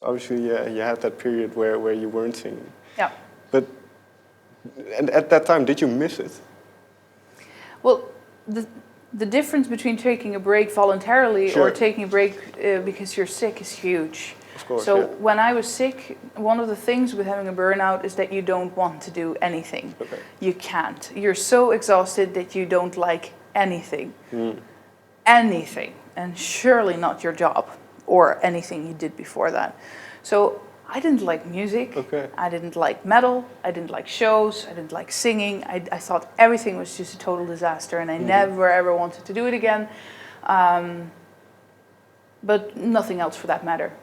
Obviously, yeah, you had that period where you weren't singing. Yeah. But and at that time, did you miss it? Well, the difference between taking a break voluntarily Sure. or taking a break because you're sick is huge. Of course, So yeah. when I was sick, one of the things with having a burnout is that you don't want to do anything. Okay. You can't. You're so exhausted that you don't like anything. Mm. Anything. And surely not your job or anything you did before that. So I didn't like music. Okay. I didn't like metal. I didn't like shows. I didn't like singing. I thought everything was just a total disaster, and I never ever wanted to do it again. But nothing else for that matter.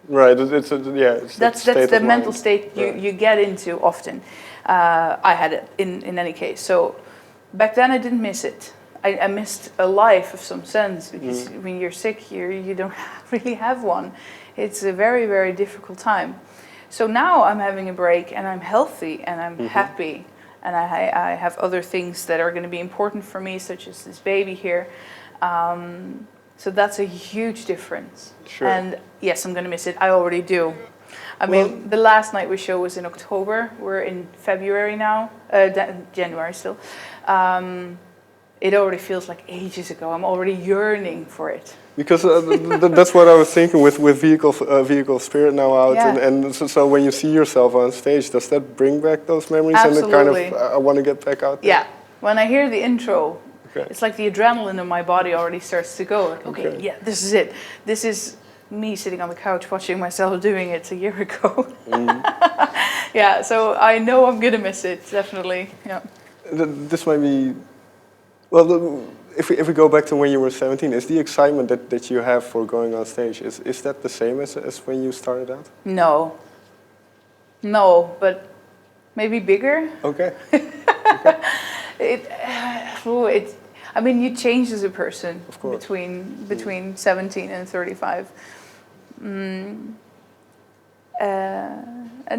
Right. It's That's the mental state you get into often. I had it in any case. So back then I didn't miss it. I missed a life of some sense, because when you're sick, you don't really have one. It's a very, very difficult time. So now I'm having a break and I'm healthy and I'm happy, and I have other things that are going to be important for me, such as this baby here. So that's a huge difference. Sure. And yes, I'm going to miss it. I already do. I mean, the last Nightwish show was in October. We're in February now, January still. It already feels like ages ago. I'm already yearning for it. Because that's what I was thinking with vehicle spirit now out, Yeah. and so when you see yourself on stage, does that bring back those memories? Absolutely. And the kind of I want to get back out there? Yeah. When I hear the intro, Okay. it's like the adrenaline in my body already starts to go. Like, okay, yeah, this is it. This is me sitting on the couch watching myself doing it a year ago. Yeah, so I know I'm gonna miss it, definitely. Yeah. This might be, well, if we go back to when you were 17, is the excitement that you have for going on stage, is that the same as when you started out? No, but maybe bigger. Okay. I mean, you change as a person Of course. between 17 and 35. And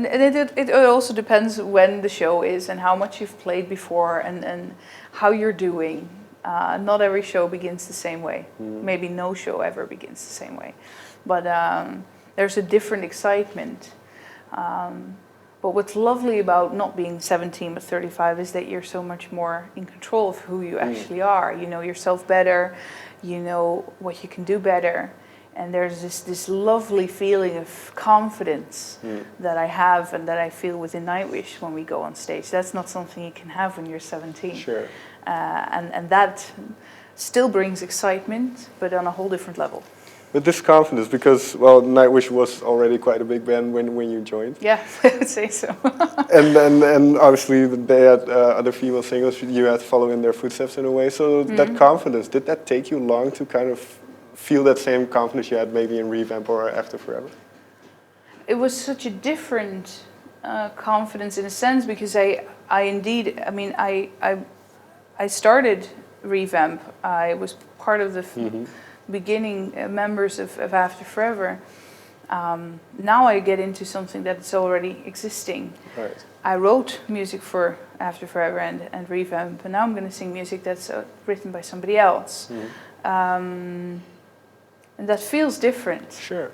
it also depends when the show is and how much you've played before and how you're doing. Not every show begins the same way. Maybe no show ever begins the same way. But there's a different excitement. But what's lovely about not being 17 but 35 is that you're so much more in control of who you actually are. You know yourself better. You know what you can do better. And there's this lovely feeling of confidence that I have and that I feel within Nightwish when we go on stage. That's not something you can have when you're 17. Sure. And that still brings excitement, but on a whole different level. With this confidence, because, well, Nightwish was already quite a big band when you joined. Yeah, I would say so. and obviously they had other female singers, you had to follow in their footsteps in a way. So that confidence, did that take you long to kind of feel that same confidence you had maybe in Revamp or After Forever? It was such a different confidence in a sense, because I started Revamp. I was part of the beginning members of After Forever. Now I get into something that's already existing. Right. I wrote music for After Forever and Revamp, and now I'm going to sing music that's written by somebody else. And that feels different. Sure.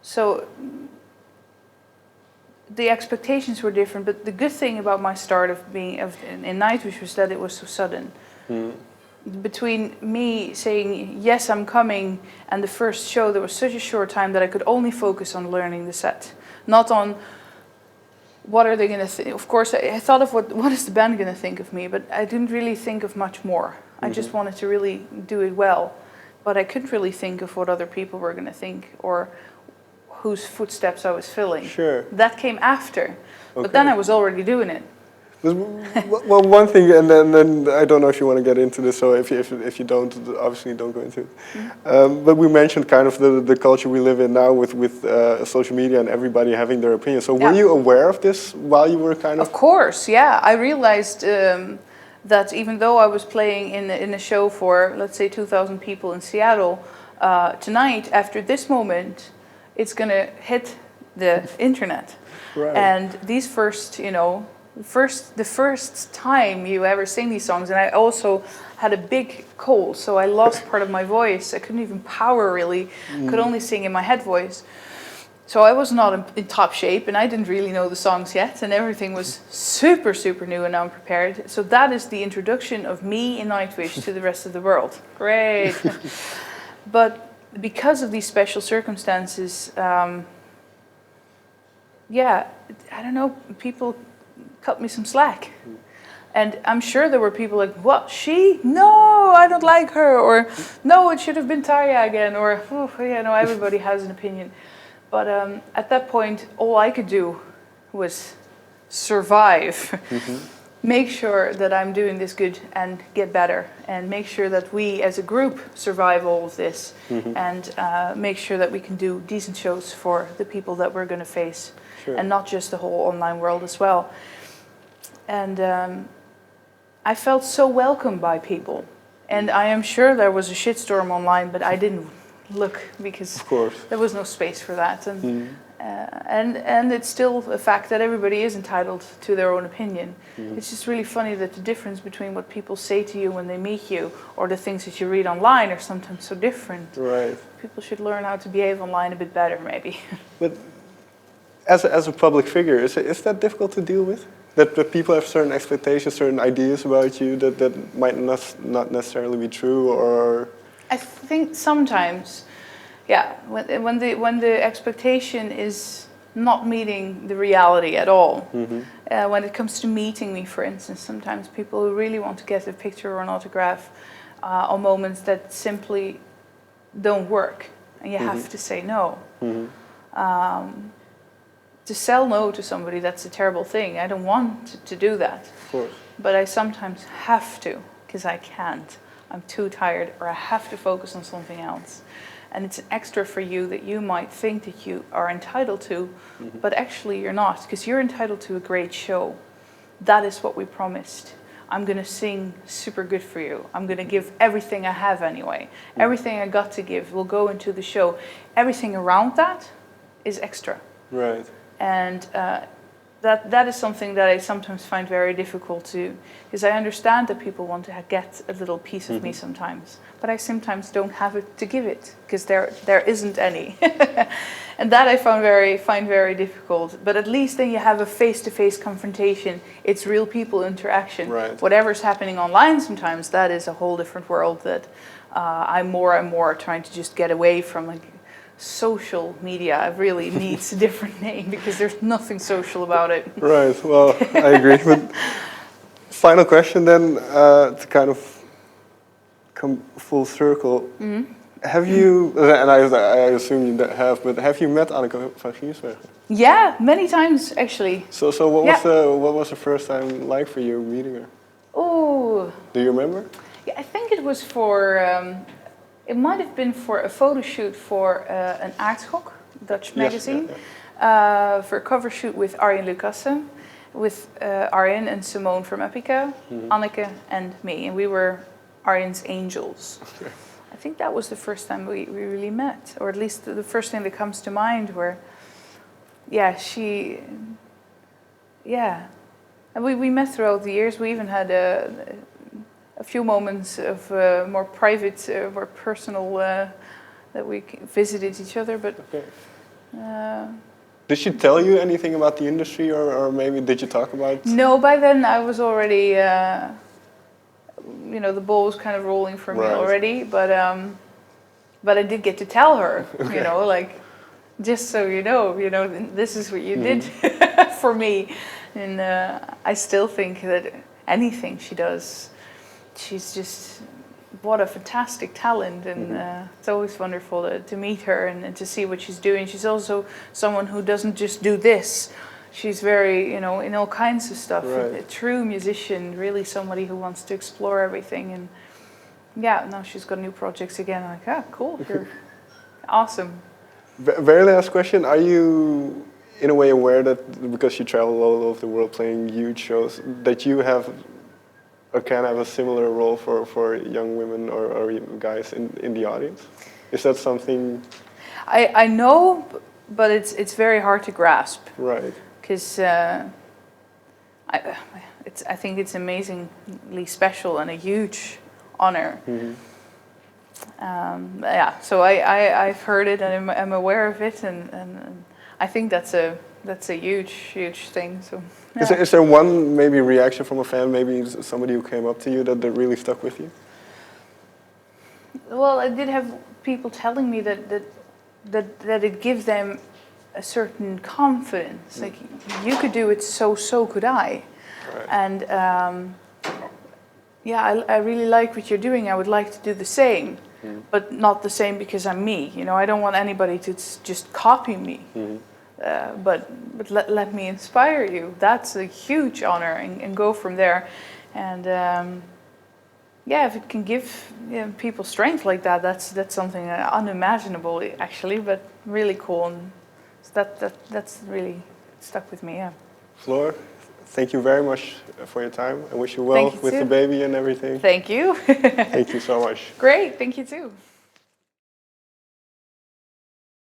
So the expectations were different, but the good thing about my start in Nightwish was that it was so sudden. Between me saying yes, I'm coming, and the first show, there was such a short time that I could only focus on learning the set, not on what are they going to think. Of course, I thought of what is the band going to think of me, but I didn't really think of much more. I just wanted to really do it well, but I couldn't really think of what other people were going to think or whose footsteps I was filling. Sure. That came after, but then I was already doing it. Well, one thing, and then I don't know if you want to get into this, so if you don't, obviously don't go into it. But we mentioned kind of the culture we live in now with social media and everybody having their opinion. So were you aware of this while you were kind of? Of course, yeah. I realized that even though I was playing in a show for, let's say, 2,000 people in Seattle, tonight, after this moment, it's going to hit the internet. Right. And these first, the first time you ever sing these songs, and I also had a big cold, so I lost part of my voice. I couldn't even power really, could only sing in my head voice. So I was not in top shape, and I didn't really know the songs yet, and everything was super, super new and unprepared. So that is the introduction of me in Nightwish to the rest of the world. Great. But because of these special circumstances, yeah, I don't know, people cut me some slack. And I'm sure there were people like, what, she? No, I don't like her. Or, no, it should have been Tarja again. Or, oh, yeah, no, everybody has an opinion. But at that point, all I could do was survive. Make sure that I'm doing this good and get better. And make sure that we as a group survive all of this. And make sure that we can do decent shows for the people that we're going to face. Sure. And not just the whole online world as well. And I felt so welcomed by people. And I am sure there was a shitstorm online, but I didn't look because there was no space for that. And it's still a fact that everybody is entitled to their own opinion. It's just really funny that the difference between what people say to you when they meet you or the things that you read online are sometimes so different. Right. People should learn how to behave online a bit better, maybe. But as a public figure, is that difficult to deal with? That people have certain expectations, certain ideas about you that might not necessarily be true, or? I think sometimes, yeah, when the expectation is not meeting the reality at all. When it comes to meeting me, for instance, sometimes people who really want to get a picture or an autograph on moments that simply don't work, and you have to say no. To sell no to somebody, that's a terrible thing. I don't want to do that. Of course. But I sometimes have to, because I can't. I'm too tired, or I have to focus on something else. And it's an extra for you that you might think that you are entitled to, but actually you're not, because you're entitled to a great show. That is what we promised. I'm going to sing super good for you. I'm going to give everything I have anyway. Everything I got to give will go into the show. Everything around that is extra. Right. And that is something that I sometimes find very difficult to, because I understand that people want to get a little piece of me sometimes, but I sometimes don't have it to give it, because there isn't any. And that I find very difficult. But at least then you have a face-to-face confrontation. It's real people interaction. Right. Whatever's happening online sometimes, that is a whole different world that I'm more and more trying to just get away from. Like, social media really needs a different name, because there's nothing social about it. Right, well, I agree. But final question then, to kind of come full circle. Have you, and I assume you have, but have you met Anneke van Giersbergen? Yeah, many times actually. So what was the first time like for you meeting her? Oh. Do you remember? Yeah, I think it was for. It might have been for a photo shoot for an Aardschok, Dutch magazine, for a cover shoot with Arjen Lucassen, with Arjen and Simone from Epica, Anneke and me, and we were Arjen's angels. Okay. I think that was the first time we really met, or at least the first thing that comes to mind where, and we met throughout the years. We even had a few moments of more private, more personal, that we visited each other. But did she tell you anything about the industry, or maybe did you talk about? No, by then I was already, the ball was kind of rolling for me already. But I did get to tell her, like, just so you know, this is what you did for me. And I still think that anything she does, she's just, what a fantastic talent, and it's always wonderful to meet her and to see what she's doing. She's also someone who doesn't just do this. She's very, in all kinds of stuff. A true musician, really somebody who wants to explore everything. And now she's got new projects again. I'm like, cool, you're awesome. Very last question. Are you, in a way, aware that because you travel all over the world playing huge shows, that you have or can have a similar role for young women or guys in the audience? Is that something? I know, but it's very hard to grasp. Right. Because I think it's amazingly special and a huge honor. Yeah, so I've heard it and I'm aware of it, and I think that's a huge thing. So yeah. Is there one maybe reaction from a fan, maybe somebody who came up to you that really stuck with you? Well, I did have people telling me that it gives them a certain confidence. Like, you could do it, so could I. Right. And yeah, I really like what you're doing. I would like to do the same, but not the same because I'm me. You know, I don't want anybody to just copy me. But let me inspire you. That's a huge honor, and go from there. And yeah, if it can give people strength like that, that's something unimaginable actually, but really cool. And that's really stuck with me. Yeah. Floor, thank you very much for your time. I wish you well with the baby and everything. Thank you. Thank you so much. Great. Thank you too.